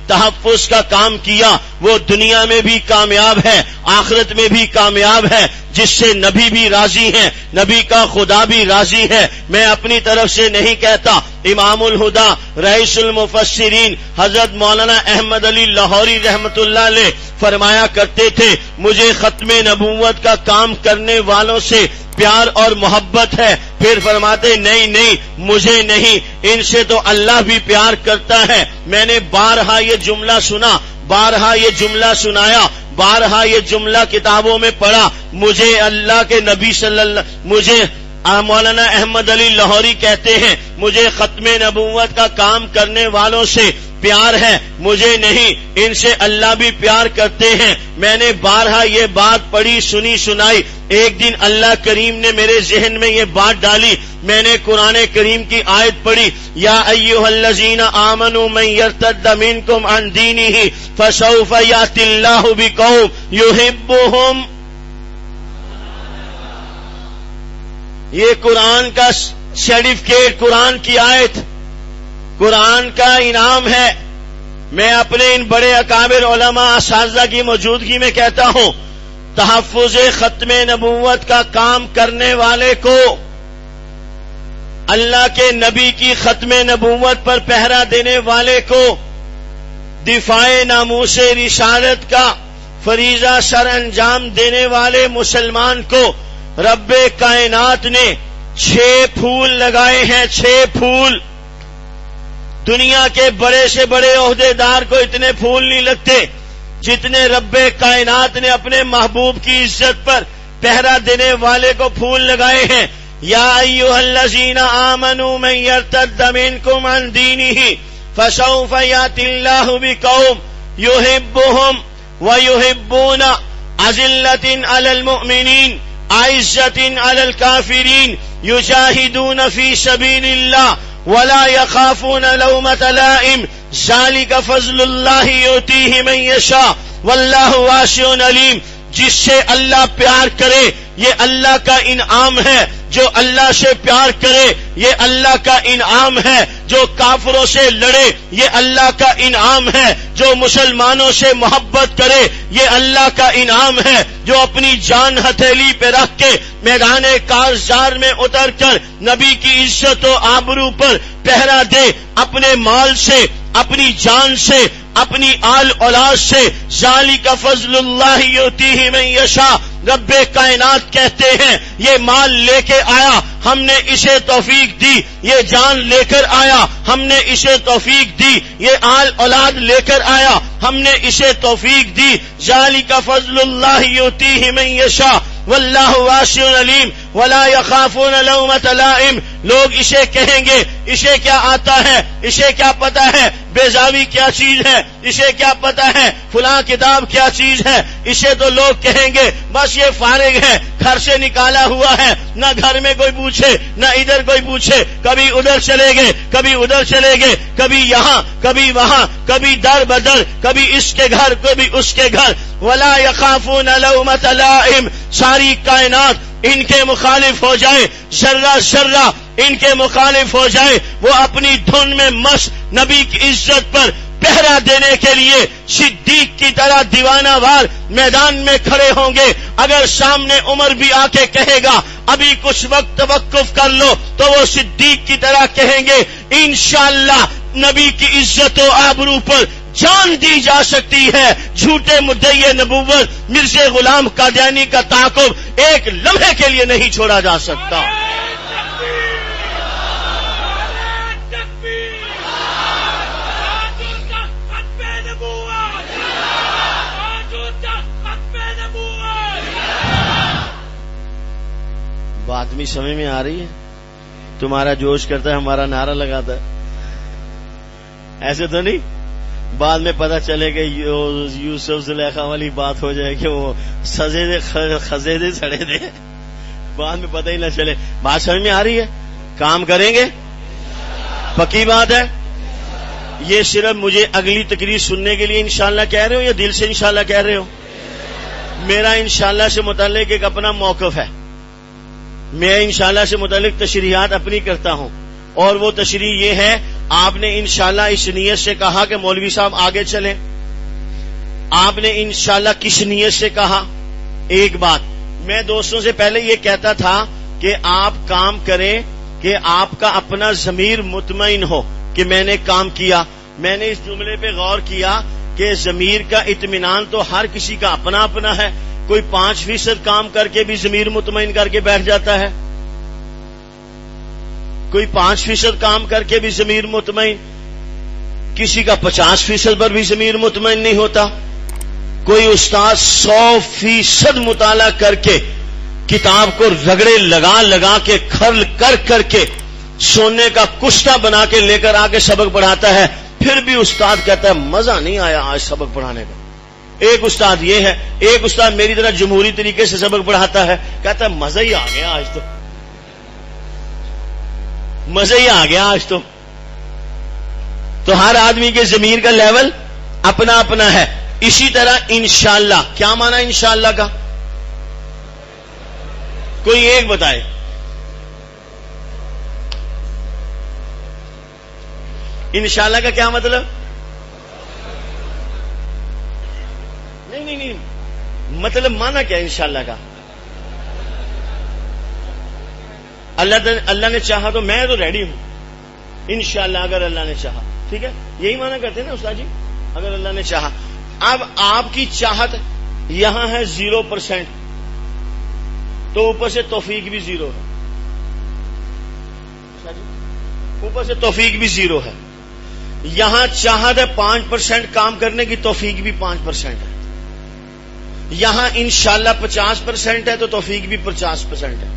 تحفظ کا کام کیا وہ دنیا میں بھی کامیاب ہے، آخرت میں بھی کامیاب ہے، جس سے نبی بھی راضی ہیں، نبی کا خدا بھی راضی ہے۔ میں اپنی طرف سے نہیں کہتا، امام الہدا رئیس المفسرین حضرت مولانا احمد علی لاہوری رحمت اللہ علیہ فرمایا کرتے تھے، مجھے ختم نبوت کا کام کرنے والوں سے پیار اور محبت ہے۔ پھر فرماتے نہیں مجھے نہیں، ان سے تو اللہ بھی پیار کرتا ہے۔ میں نے بارہا یہ جملہ سنا، بارہا یہ جملہ سنایا، بارہا یہ جملہ کتابوں میں پڑھا، مجھے اللہ کے نبی مجھے مولانا احمد علی لاہوری کہتے ہیں مجھے ختم نبوت کا کام کرنے والوں سے پیار ہے، مجھے نہیں، ان سے اللہ بھی پیار کرتے ہیں۔ میں نے بارہا یہ بات پڑھی سنی سنائی، ایک دن اللہ کریم نے میرے ذہن میں یہ بات ڈالی، میں نے قرآن کریم کی آیت پڑھی، یا ایھا الذین آمنوا من یرتد منکم عن دینہ فسوف یأتی اللہ بقوم یحبہم۔ یہ قرآن کا سرٹیفکیٹ، قرآن کی آیت، قرآن کا انعام ہے۔ میں اپنے ان بڑے اکابر علماء اساتذہ کی موجودگی میں کہتا ہوں، تحفظ ختم نبوت کا کام کرنے والے کو، اللہ کے نبی کی ختم نبوت پر پہرا دینے والے کو، دفاع ناموس رسالت کا فریضہ سر انجام دینے والے مسلمان کو رب کائنات نے 6 پھول لگائے ہیں، 6 پھول۔ دنیا کے بڑے سے بڑے عہدے دار کو اتنے پھول نہیں لگتے جتنے رب کائنات نے اپنے محبوب کی عزت پر پہرا دینے والے کو پھول لگائے ہیں۔ یا ایھا الذین آمنوا من یرتد منکم عن دینہ فسوف یأتی اللہ بقوم یحبہم ویحبون اذلۃ علی المؤمنین اعزۃ علی الکافرین یجاہدون فی سبیل اللہ ولا يخافون لومة لائم ذلك فضل اللہ یؤتیہ من یشاء واللہ واسع علیم۔ جس سے اللہ پیار کرے یہ اللہ کا انعام ہے، جو اللہ سے پیار کرے یہ اللہ کا انعام ہے، جو کافروں سے لڑے یہ اللہ کا انعام ہے، جو مسلمانوں سے محبت کرے یہ اللہ کا انعام ہے، جو اپنی جان ہتھیلی پہ رکھ کے میدان کارزار میں اتر کر نبی کی عزت و آبرو پر پہرا دے، اپنے مال سے، اپنی جان سے، اپنی آل اولاد سے، ذالک فضل اللہ یؤتیہ من یشاء۔ رب کائنات کہتے ہیں یہ مال لے کے آیا ہم نے اسے توفیق دی، یہ جان لے کر آیا ہم نے اسے توفیق دی، یہ آل اولاد لے کر آیا ہم نے اسے توفیق دی۔ ذالک فضل اللہ یؤتیہ من یشاء واللہ واسع علیم ولا يخافون لومة لائم۔ لوگ اسے کہیں گے اسے کیا آتا ہے، اسے کیا پتا ہے بیضاوی کیا چیز ہے، اسے کیا پتا ہے فلاں کتاب کیا چیز ہے، اسے تو لوگ کہیں گے بس یہ فارغ ہے، گھر سے نکالا ہوا ہے، نہ گھر میں کوئی پوچھے نہ ادھر کوئی پوچھے، کبھی ادھر چلے گئے کبھی ادھر چلے گئے، کبھی یہاں کبھی وہاں، کبھی در بدر، کبھی اس کے گھر کبھی اس کے گھر۔ ولا يخافون لومة لائم، ساری کائنات ان کے مخالف ہو جائے، ذرہ ذرہ ان کے مخالف ہو جائے، وہ اپنی دھن میں مست نبی کی عزت پر پہرا دینے کے لیے صدیق کی طرح دیوانہ وار میدان میں کھڑے ہوں گے۔ اگر سامنے عمر بھی آ کے کہے گا ابھی کچھ وقت توقف کر لو تو وہ صدیق کی طرح کہیں گے انشاءاللہ نبی کی عزت و آبرو پر جان دی جا سکتی ہے۔ جھوٹے مدعی نبوت مرزا غلام قادیانی کا تعاقب ایک لمحے کے لیے نہیں چھوڑا جا سکتا۔ بات بھی سمجھ میں آ رہی ہے؟ تمہارا جوش کرتا ہے ہمارا نعرہ لگاتا ہے، ایسے تو نہیں بعد میں پتہ چلے کہ یوسف زلیخا والی بات ہو جائے کہ وہ خزے دے سڑے دے، بعد میں پتہ ہی نہ چلے۔ بات سمجھ میں آ رہی ہے؟ کام کریں گے، پکی بات ہے۔ یہ صرف مجھے اگلی تقریر سننے کے لیے انشاءاللہ کہہ رہے ہو یا دل سے انشاءاللہ کہہ رہے ہو؟ میرا انشاءاللہ سے متعلق ایک اپنا موقف ہے، میں انشاءاللہ سے متعلق تشریحات اپنی کرتا ہوں، اور وہ تشریح یہ ہے آپ نے انشاءاللہ اس نیت سے کہا کہ مولوی صاحب آگے چلیں. آپ نے انشاءاللہ کس نیت سے کہا؟ ایک بات میں دوستوں سے پہلے یہ کہتا تھا کہ آپ کام کریں کہ آپ کا اپنا ضمیر مطمئن ہو کہ میں نے کام کیا. میں نے اس جملے پہ غور کیا کہ ضمیر کا اطمینان تو ہر کسی کا اپنا اپنا ہے. کوئی 5% کام کر کے بھی ضمیر مطمئن کر کے بیٹھ جاتا ہے, کوئی 5% کام کر کے بھی ضمیر مطمئن, کسی کا 50% پر بھی ضمیر مطمئن نہیں ہوتا. کوئی استاد 100% مطالعہ کر کے کتاب کو رگڑے لگا لگا کے کھرل کر کے سونے کا کشتہ بنا کے لے کر آ کے سبق پڑھاتا ہے, پھر بھی استاد کہتا ہے مزہ نہیں آیا آج سبق پڑھانے کا. ایک استاد یہ ہے, ایک استاد میری طرح جمہوری طریقے سے سبق پڑھاتا ہے, کہتا ہے مزہ ہی آ گیا آج, تو مزہ ہی آ گیا آج. تو ہر آدمی کے ضمیر کا لیول اپنا اپنا ہے. اسی طرح انشاءاللہ, کیا مانا انشاءاللہ کا؟ کوئی ایک بتائے. انشاءاللہ کا کیا مطلب؟ نہیں, مطلب مانا کیا انشاءاللہ کا؟ اللہ نے چاہا تو میں تو ریڈی ہوں انشاءاللہ, اگر اللہ نے چاہا. ٹھیک ہے, یہی مانا کرتے ہیں نا استاد جی, اگر اللہ نے چاہا. اب آپ کی چاہت یہاں ہے 0%, تو اوپر سے توفیق بھی 0 ہے. اوپر سے توفیق بھی 0 ہے. یہاں چاہت ہے 5% کام کرنے کی, توفیق بھی 5% ہے. یہاں انشاءاللہ 50% ہے تو توفیق بھی 50% ہے.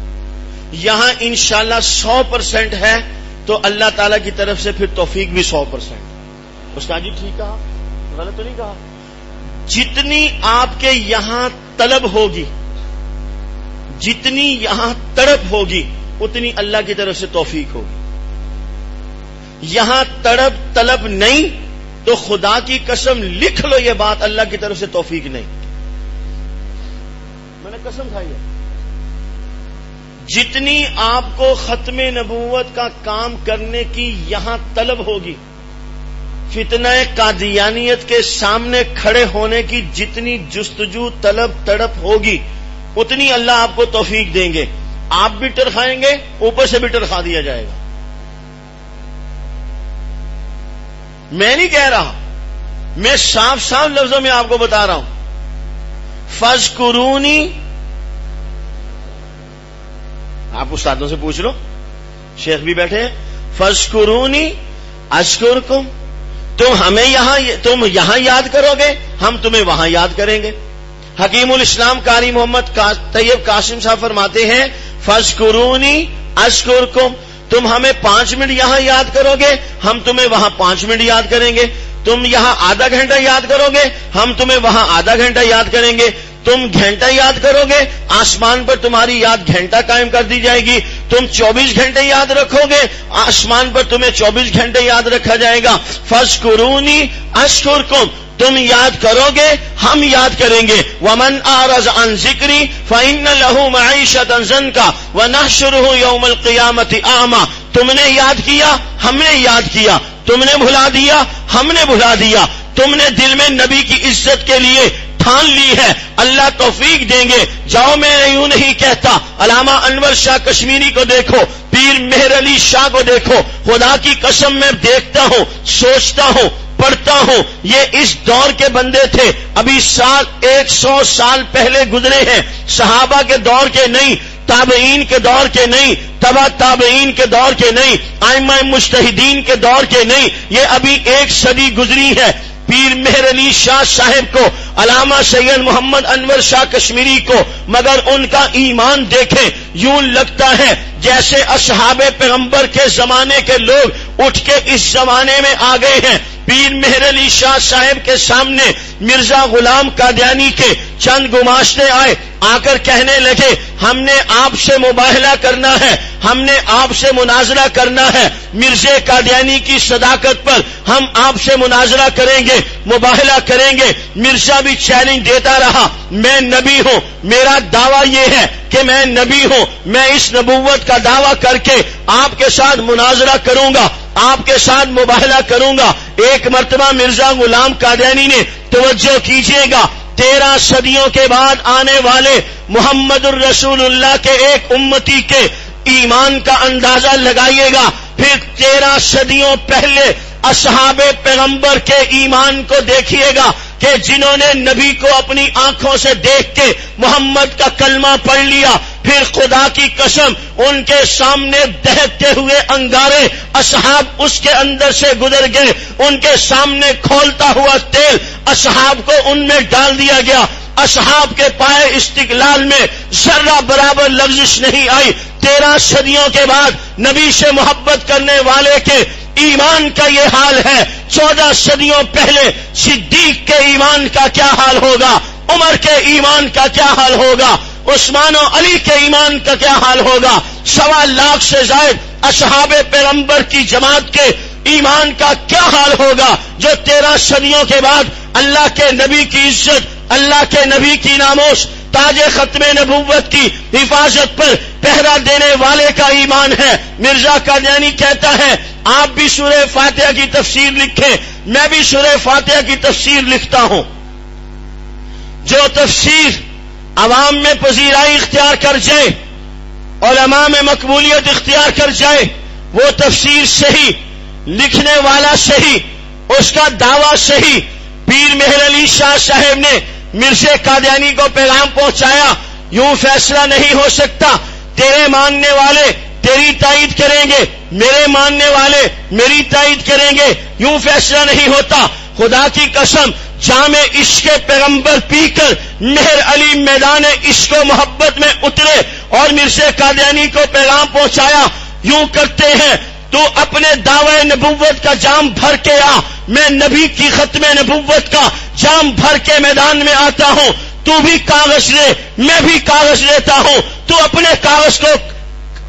یہاں انشاءاللہ 100% ہے تو اللہ تعالی کی طرف سے پھر توفیق بھی 100%. استاد جی ٹھیک کہا, غلط تو نہیں کہا؟ جتنی آپ کے یہاں طلب ہوگی, جتنی یہاں تڑپ ہوگی, اتنی اللہ کی طرف سے توفیق ہوگی. یہاں تڑپ طلب نہیں تو خدا کی قسم لکھ لو یہ بات, اللہ کی طرف سے توفیق نہیں. میں نے قسم کھائی ہے. جتنی آپ کو ختم نبوت کا کام کرنے کی یہاں طلب ہوگی, فتنہ قادیانیت کے سامنے کھڑے ہونے کی جتنی جستجو طلب تڑپ ہوگی, اتنی اللہ آپ کو توفیق دیں گے. آپ بھی ٹر کھائیں گے, اوپر سے بھی ٹر کھا دیا جائے گا. میں نہیں کہہ رہا, میں صاف صاف لفظوں میں آپ کو بتا رہا ہوں. فذکرونی, آپ استادوں سے پوچھ لو, شیخ بھی بیٹھے ہیں. فذکرونی اذکرکم, تم یہاں یاد کرو گے, ہم تمہیں وہاں یاد کریں گے. حکیم الاسلام قاری محمد طیب قاسم صاحب فرماتے ہیں فذکرونی اذکرکم, تم ہمیں 5 منٹ یہاں یاد کرو گے, ہم تمہیں وہاں 5 منٹ یاد کریں گے. تم یہاں آدھا گھنٹہ یاد کرو گے, ہم تمہیں وہاں آدھا گھنٹہ یاد کریں گے. تم گھنٹہ یاد کرو گے, آسمان پر تمہاری یاد گھنٹہ قائم کر دی جائے گی. تم 24 گھنٹے یاد رکھو گے, آسمان پر تمہیں 24 گھنٹے یاد رکھا جائے گا. فذکرونی اذکرکم, تم یاد کرو گے, ہم یاد کریں گے. ومن اعرض عن ذکری فإن له معیشۃ ضنکا ونحشرہ یوم القیامۃ اعمی. تم نے یاد کیا, ہم نے یاد کیا. تم نے بھلا دیا, ہم نے بھلا دیا. تم نے دل میں نبی کی عزت کے لیے ٹھان لی ہے, اللہ توفیق دیں گے. جاؤ, میں یوں نہیں کہتا. علامہ انور شاہ کشمیری کو دیکھو, پیر مہر علی شاہ کو دیکھو. خدا کی قسم میں دیکھتا ہوں, سوچتا ہوں, پڑھتا ہوں, یہ اس دور کے بندے تھے. ابھی 100 سال پہلے گزرے ہیں. صحابہ کے دور کے نہیں, تابعین کے دور کے نہیں, تبع تابعین کے دور کے نہیں, ائمہ مجتہدین کے دور کے نہیں. یہ ابھی 1 صدی گزری ہے. پیر مہر علی شاہ صاحب کو, علامہ سید محمد انور شاہ کشمیری کو, مگر ان کا ایمان دیکھیں, یوں لگتا ہے جیسے اصحاب پیغمبر کے زمانے کے لوگ اٹھ کے اس زمانے میں آ گئے ہیں. پیر مہر علی شاہ صاحب کے سامنے مرزا غلام قادیانی کے چند گماشتے آئے, آ کر کہنے لگے ہم نے آپ سے مباہلہ کرنا ہے, ہم نے آپ سے مناظرہ کرنا ہے. مرزا قادیانی کی صداقت پر ہم آپ سے مناظرہ کریں گے, مباہلہ کریں گے. مرزا بھی چیلنج دیتا رہا, میں نبی ہوں, میرا دعویٰ یہ ہے کہ میں نبی ہوں, میں اس نبوت کا دعویٰ کر کے آپ کے ساتھ مناظرہ کروں گا. آپ کے ساتھ مباہلہ کروں گا. ایک مرتبہ مرزا غلام قادیانی نے, توجہ کیجئے گا, 13 صدیوں کے بعد آنے والے محمد الرسول اللہ کے ایک امتی کے ایمان کا اندازہ لگائیے گا. پھر 13 صدیوں پہلے اصحاب پیغمبر کے ایمان کو دیکھیے گا کہ جنہوں نے نبی کو اپنی آنکھوں سے دیکھ کے محمد کا کلمہ پڑھ لیا. پھر خدا کی قسم ان کے سامنے دہتے ہوئے انگارے اصحاب اس کے اندر سے گزر گئے, ان کے سامنے کھولتا ہوا تیل اصحاب کو ان میں ڈال دیا گیا. اصحاب کے پائے استقلال میں ذرہ برابر لغزش نہیں آئی. 13 صدیوں کے بعد نبی سے محبت کرنے والے کے ایمان کا یہ حال ہے. 14 صدیوں پہلے صدیق کے ایمان کا کیا حال ہوگا, عمر کے ایمان کا کیا حال ہوگا, عثمان و علی کے ایمان کا کیا حال ہوگا. 1.25 لاکھ سے زائد اصحاب پیغمبر کی جماعت کے ایمان کا کیا حال ہوگا جو 13 صدیوں کے بعد اللہ کے نبی کی عزت, اللہ کے نبی کی ناموس, تاج ختم نبوت کی حفاظت پر پہرا دینے والے کا ایمان ہے. مرزا قادیانی کہتا ہے آپ بھی سورہ فاتحہ کی تفسیر لکھیں, میں بھی سورہ فاتحہ کی تفسیر لکھتا ہوں. جو تفسیر عوام میں پذیرائی اختیار کر جائے, علماء میں مقبولیت اختیار کر جائے, وہ تفسیر صحیح, لکھنے والا صحیح, اس کا دعویٰ صحیح. پیر مہر علی شاہ صاحب نے مرزا قادیانی کو پیغام پہنچایا, یوں فیصلہ نہیں ہو سکتا, تیرے ماننے والے تیری تائید کریں گے, میرے ماننے والے میری تائید کریں گے, یوں فیصلہ نہیں ہوتا. خدا کی قسم جام عشق پیغمبر پی کر مہر علی میدان عشق و محبت میں اترے اور مرزا قادیانی کو پیغام پہنچایا, یوں کرتے ہیں تو اپنے دعوی نبوت کا جام بھر کے آ, میں نبی کی ختم نبوت کا جام بھر کے میدان میں آتا ہوں. تو بھی کاغذ لے, میں بھی کاغذ لیتا ہوں, تو اپنے کاغذ کو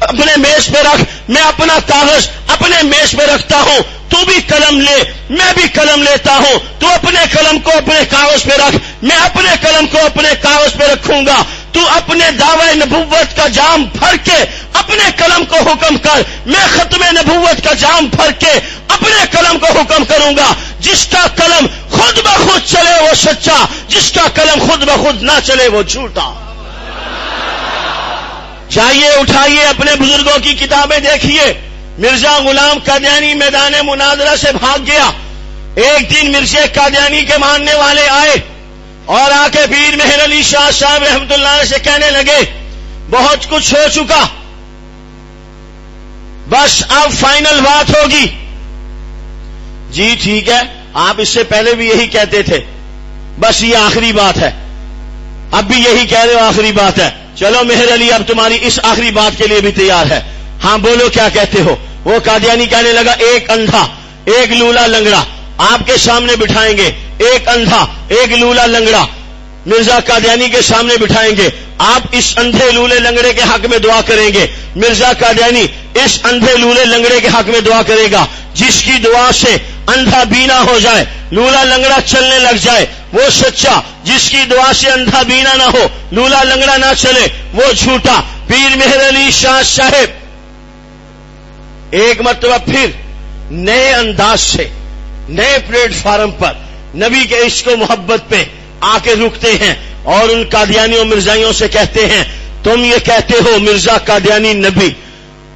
اپنے میز پہ رکھ, میں اپنا کاغذ اپنے میز پہ رکھتا ہوں, تو بھی قلم لے, میں بھی قلم لیتا ہوں, تو اپنے قلم کو اپنے کاغذ پہ رکھ, میں اپنے قلم کو اپنے کاغذ پہ رکھوں گا. تو اپنے دعوی نبوت کا جام بھر کے اپنے قلم کو حکم کر, میں ختم نبوت کا جام بھر کے اپنے قلم کو حکم کروں گا. جس کا قلم خود بخود چلے وہ سچا, جس کا قلم خود بخود نہ چلے وہ جھوٹا. جائیے اٹھائیے اپنے بزرگوں کی کتابیں دیکھیے. مرزا غلام قادیانی میدان مناظرہ سے بھاگ گیا. ایک دن مرزا قادیانی کے ماننے والے آئے اور آ کے پیر مہر علی شاہ صاحب رحمت اللہ علیہ سے کہنے لگے بہت کچھ ہو چکا, بس اب فائنل بات ہوگی. جی ٹھیک ہے, آپ اس سے پہلے بھی یہی کہتے تھے, بس یہ آخری بات ہے, اب بھی یہی کہہ رہے ہو آخری بات ہے. چلو مہر علی اب تمہاری اس آخری بات کے لیے بھی تیار ہے, ہاں بولو کیا کہتے ہو. وہ قادیانی کہنے لگا ایک اندھا ایک لولا لنگڑا آپ کے سامنے بٹھائیں گے, ایک اندھا ایک لولا لنگڑا مرزا قادیانی کے سامنے بٹھائیں گے. آپ اس اندھے لولے لنگڑے کے حق میں دعا کریں گے. مرزا قادیانی اس اندھے لولے لنگڑے کے حق میں دعا کرے گا. جس کی دعا سے اندھا بینا ہو جائے, لولا لنگڑا چلنے لگ جائے, وہ سچا. جس کی دعا سے اندھا بینا نہ ہو, لولا لنگڑا نہ چلے, وہ جھوٹا. پیر مہر علی شاہ صاحب ایک مرتبہ پھر نئے انداز سے نئے پلیٹ فارم پر نبی کے عشق و محبت پہ آ کے رکتے ہیں اور ان قادیانیوں مرزائیوں سے کہتے ہیں تم یہ کہتے ہو مرزا قادیانی نبی,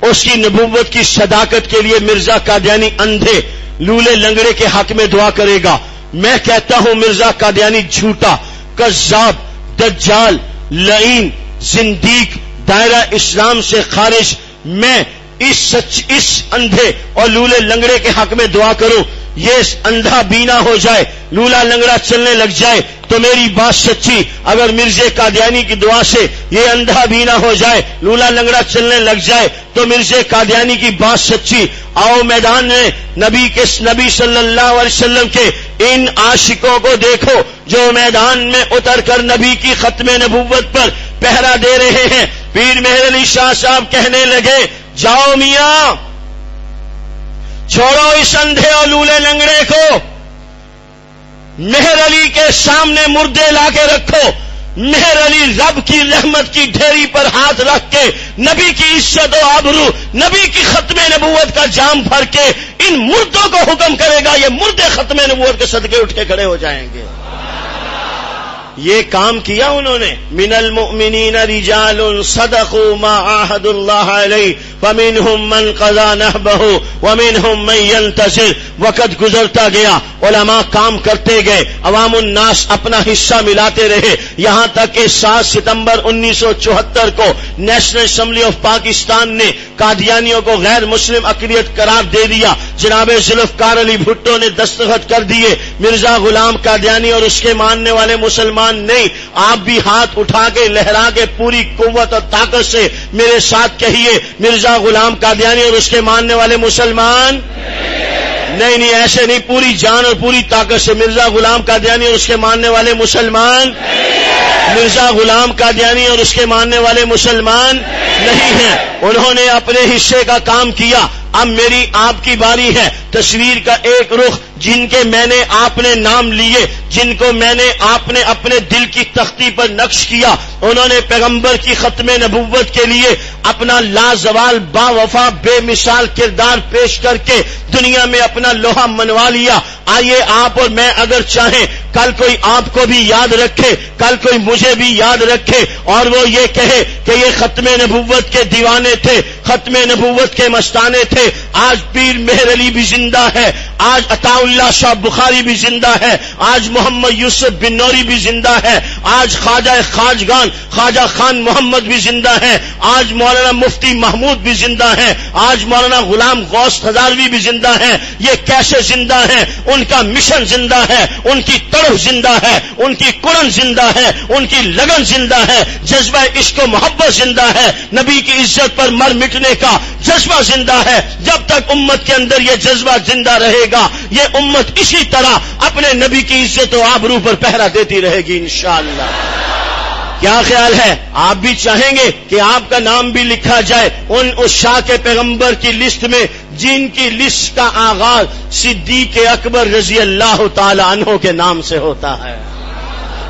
اس کی نبوت کی صداقت کے لیے مرزا قادیانی اندھے لولے لنگڑے کے حق میں دعا کرے گا. میں کہتا ہوں مرزا قادیانی جھوٹا, کذاب, دجال, لعین, زندیق, دائرہ اسلام سے خارج. میں اس اندھے اور لولے لنگڑے کے حق میں دعا کروں, یہ اندھا بینا ہو جائے, لولا لنگڑا چلنے لگ جائے تو میری بات سچی. اگر مرزا قادیانی کی دعا سے یہ اندھا بینا ہو جائے, لولا لنگڑا چلنے لگ جائے تو مرزا قادیانی کی بات سچی. آؤ میدان میں نبی صلی اللہ علیہ وسلم کے ان عاشقوں کو دیکھو جو میدان میں اتر کر نبی کی ختم نبوت پر پہرا دے رہے ہیں. پیر مہر علی شاہ صاحب کہنے لگے جاؤ میاں, چھوڑو اس اندھے اور لولے لنگڑے کو, مہر علی کے سامنے مردے لا کے رکھو. مہر علی رب کی رحمت کی ڈھیری پر ہاتھ رکھ کے نبی کی عزت و آبرو، نبی کی ختم نبوت کا جام بھر کے ان مردوں کو حکم کرے گا، یہ مردے ختم نبوت کے صدقے اٹھ کے کھڑے ہو جائیں گے۔ یہ کام کیا انہوں نے۔ من المؤمنین رجال صدقوا ما عاهدوا الله علیہ فمنهم من قضى نحبه ومنهم من ينتظر۔ وقت گزرتا گیا، علماء کام کرتے گئے، عوام الناس اپنا حصہ ملاتے رہے، یہاں تک کہ 7 ستمبر 1974 کو نیشنل اسمبلی آف پاکستان نے قادیانیوں کو غیر مسلم اقلیت قرار دے دیا۔ جناب ذوالفقار علی بھٹو نے دستخط کر دیے۔ مرزا غلام قادیانی اور اس کے ماننے والے مسلمان نہیں، آپ بھی ہاتھ اٹھا کے لہرا کے پوری قوت اور طاقت سے میرے ساتھ کہیے، مرزا غلام قادیانی اور اس کے ماننے والے مسلمان نہیں، ایسے نہیں، پوری جان اور پوری طاقت سے مرزا غلام قادیانی اور اس کے ماننے والے مسلمان، مرزا غلام قادیانی اور اس کے ماننے والے مسلمان نہیں ہیں۔ انہوں نے اپنے حصے کا کام کیا۔ اب میری آپ کی باری ہے۔ تصویر کا ایک رخ جن کے میں نے آپ نے نام لیے، جن کو میں نے آپ نے اپنے دل کی تختی پر نقش کیا، انہوں نے پیغمبر کی ختم نبوت کے لیے اپنا لازوال با وفا بے مثال کردار پیش کر کے دنیا میں اپنا لوہا منوا لیا۔ آئیے آپ اور میں اگر چاہیں کل کوئی آپ کو بھی یاد رکھے، کل کوئی مجھے بھی یاد رکھے اور وہ یہ کہے کہ یہ ختم نبوت کے دیوانے تھے، ختم نبوت کے مستانے تھے۔ آج پیر مہر علی بھی زندہ ہے، آج عطا اللہ شاہ بخاری بھی زندہ ہے، آج محمد یوسف بن نوری بھی زندہ ہے، آج خواجہ خواجگان خواجہ خان محمد بھی زندہ ہے، آج مولانا مفتی محمود بھی زندہ ہے، آج مولانا غلام غوث ہزاروی بھی زندہ ہے۔ یہ کیسے زندہ ہیں؟ ان کا مشن زندہ ہے، ان کی تڑپ زندہ ہے، ان کی کڑن زندہ ہے، ان کی لگن زندہ ہے، جذبہ عشق و محبت زندہ ہے، نبی کی عزت پر مر مٹنے کا جذبہ زندہ ہے۔ جب تک امت کے اندر یہ جذبہ زندہ رہے گا، یہ امت اسی طرح اپنے نبی کی عزت و آبرو پر پہرا دیتی رہے گی انشاءاللہ۔ کیا خیال ہے؟ آپ بھی چاہیں گے کہ آپ کا نام بھی لکھا جائے ان عشاق پیغمبر کی لسٹ میں، جن کی لسٹ کا آغاز صدیق اکبر رضی اللہ تعالی عنہ کے نام سے ہوتا ہے۔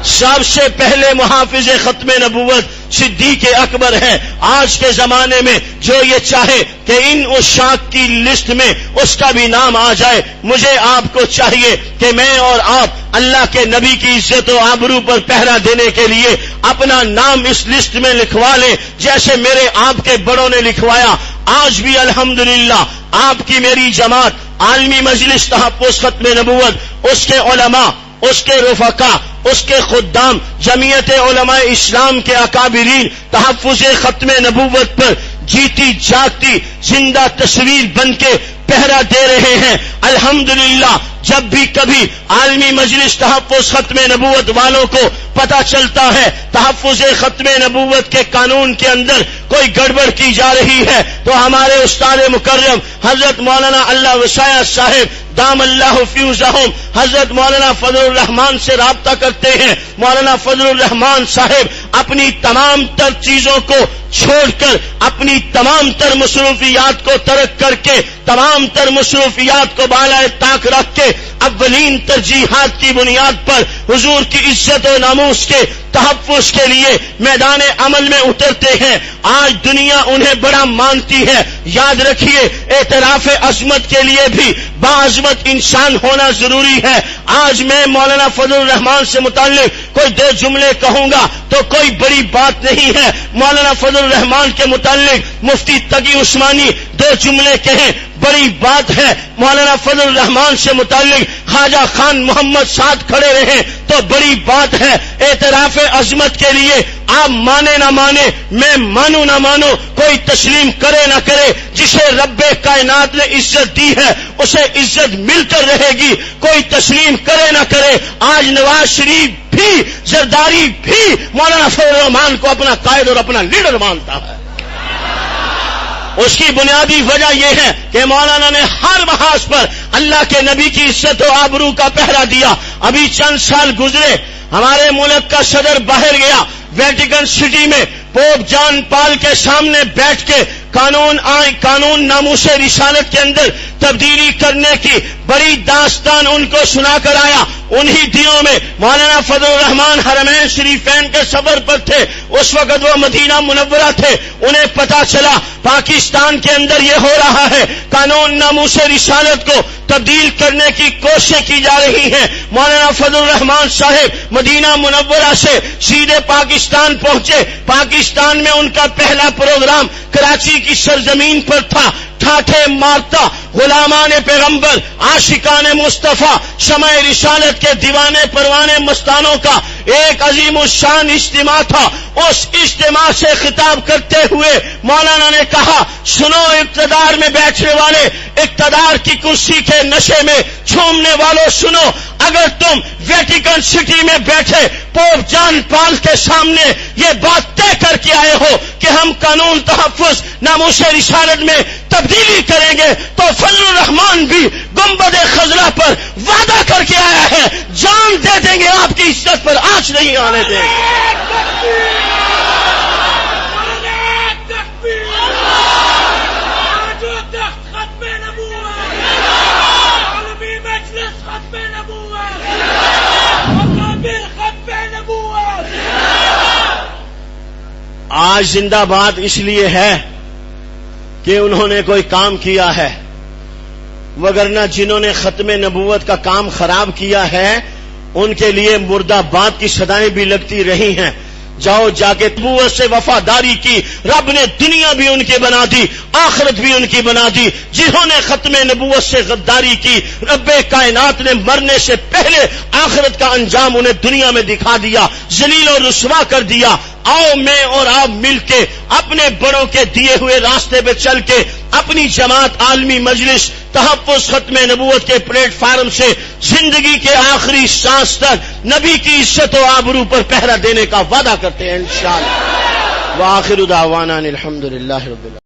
سب سے پہلے محافظ ختم نبوت صدیق اکبر ہے۔ آج کے زمانے میں جو یہ چاہے کہ ان عشاق کی لسٹ میں اس کا بھی نام آ جائے، مجھے آپ کو چاہیے کہ میں اور آپ اللہ کے نبی کی عزت و آبرو پر پہرا دینے کے لیے اپنا نام اس لسٹ میں لکھوا لیں، جیسے میرے آپ کے بڑوں نے لکھوایا۔ آج بھی الحمدللہ آپ کی میری جماعت عالمی مجلس تحفظ ختم نبوت، اس کے علماء، اس کے رفقا، اس کے خدام، جمعیت علماء اسلام کے اکابرین تحفظ ختم نبوت پر جیتی جاگتی زندہ تصویر بن کے پہرا دے رہے ہیں۔ الحمدللہ جب بھی کبھی عالمی مجلس تحفظ ختم نبوت والوں کو پتہ چلتا ہے تحفظ ختم نبوت کے قانون کے اندر کوئی گڑبڑ کی جا رہی ہے، تو ہمارے استاد مکرم حضرت مولانا اللہ وسعہ صاحب دام اللہ فیوزہم، حضرت مولانا فضل الرحمان سے رابطہ کرتے ہیں۔ مولانا فضل الرحمان صاحب اپنی تمام تر چیزوں کو چھوڑ کر، اپنی تمام تر مصروفیات کو ترک کر کے، تمام تر مصروفیات کو بالائے طاق رکھ کے اولین ترجیحات کی بنیاد پر حضور کی عزت و ناموس کے تحفظ کے لیے میدان عمل میں اترتے ہیں۔ آج دنیا انہیں بڑا مانتی ہے۔ یاد رکھیے اعتراف عظمت کے لیے بھی باعظمت انسان ہونا ضروری ہے۔ آج میں مولانا فضل الرحمان سے متعلق کوئی 2 جملے کہوں گا تو کوئی بڑی بات نہیں ہے۔ مولانا فضل الرحمان کے متعلق مفتی تقی عثمانی 2 جملے کہیں، بڑی بات ہے۔ مولانا فضل الرحمان سے متعلق خواجہ خان محمد ساتھ کھڑے رہے تو بڑی بات ہے۔ اعتراف عظمت کے لیے آپ مانے نہ مانے، میں مانوں نہ مانوں، کوئی تسلیم کرے نہ کرے، جسے رب کائنات نے عزت دی ہے اسے عزت مل کر رہے گی، کوئی تسلیم کرے نہ کرے۔ آج نواز شریف بھی، زرداری بھی مولانا فضل الرحمان کو اپنا قائد اور اپنا لیڈر مانتا ہے۔ اس کی بنیادی وجہ یہ ہے کہ مولانا نے ہر محاذ پر اللہ کے نبی کی عزت و آبرو کا پہرا دیا۔ ابھی چند سال گزرے، ہمارے ملک کا صدر باہر گیا، ویٹیکن سٹی میں پوپ جان پال کے سامنے بیٹھ کے قانون ناموس رسالت کے اندر تبدیلی کرنے کی بڑی داستان ان کو سنا کر آیا۔ انہی دنوں میں مولانا فضل الرحمان حرمین شریفین کے سفر پر تھے، اس وقت وہ مدینہ منورہ تھے، انہیں پتا چلا پاکستان کے اندر یہ ہو رہا ہے، قانون ناموس رسالت کو تبدیل کرنے کی کوششیں کی جا رہی ہیں۔ مولانا فضل الرحمان صاحب مدینہ منورہ سے سیدھے پاکستان پہنچے۔ پاکستان میں ان کا پہلا پروگرام کراچی کی سرزمین پر تھا۔ ٹھاٹھے مارتا غلامان پیغمبر، عاشقان مصطفیٰ، شمع رسالت کے دیوانے پروانے مستانوں کا ایک عظیم الشان اجتماع تھا۔ اس اجتماع سے خطاب کرتے ہوئے مولانا نے کہا، سنو اقتدار میں بیٹھنے والے، اقتدار کی کرسی کے نشے میں جھومنے والوں، سنو، اگر تم ویٹیکن سٹی میں بیٹھے پوپ جان پال کے سامنے یہ بات طے کر کے آئے ہو کہ ہم قانون تحفظ ناموس رسالت میں تبدیلی کریں گے، تو فضل الرحمان بھی گنبد خضرا پر وعدہ کر کے آیا ہے، جان دے دیں گے، آپ کی عزت پر آنچ نہیں آنے دیں گے۔ آج زندہ باد اس لیے ہے کہ انہوں نے کوئی کام کیا ہے، وگرنہ جنہوں نے ختم نبوت کا کام خراب کیا ہے ان کے لیے مردہ باد کی صدائیں بھی لگتی رہی ہیں۔ جاؤ جا کے نبوت سے وفاداری کی، رب نے دنیا بھی ان کی بنا دی، آخرت بھی ان کی بنا دی۔ جنہوں نے ختم نبوت سے غداری کی، رب کائنات نے مرنے سے پہلے آخرت کا انجام انہیں دنیا میں دکھا دیا، ذلیل و رسوا کر دیا۔ آؤ میں اور آپ مل کے اپنے بڑوں کے دیے ہوئے راستے پہ چل کے اپنی جماعت عالمی مجلس تحفظ ختم نبوت کے پلیٹ فارم سے زندگی کے آخری سانس تک نبی کی عزت و آبرو پر پہرا دینے کا وعدہ کرتے ہیں انشاءاللہ۔ وآخر دعوانا الحمدللہ رب العالمین۔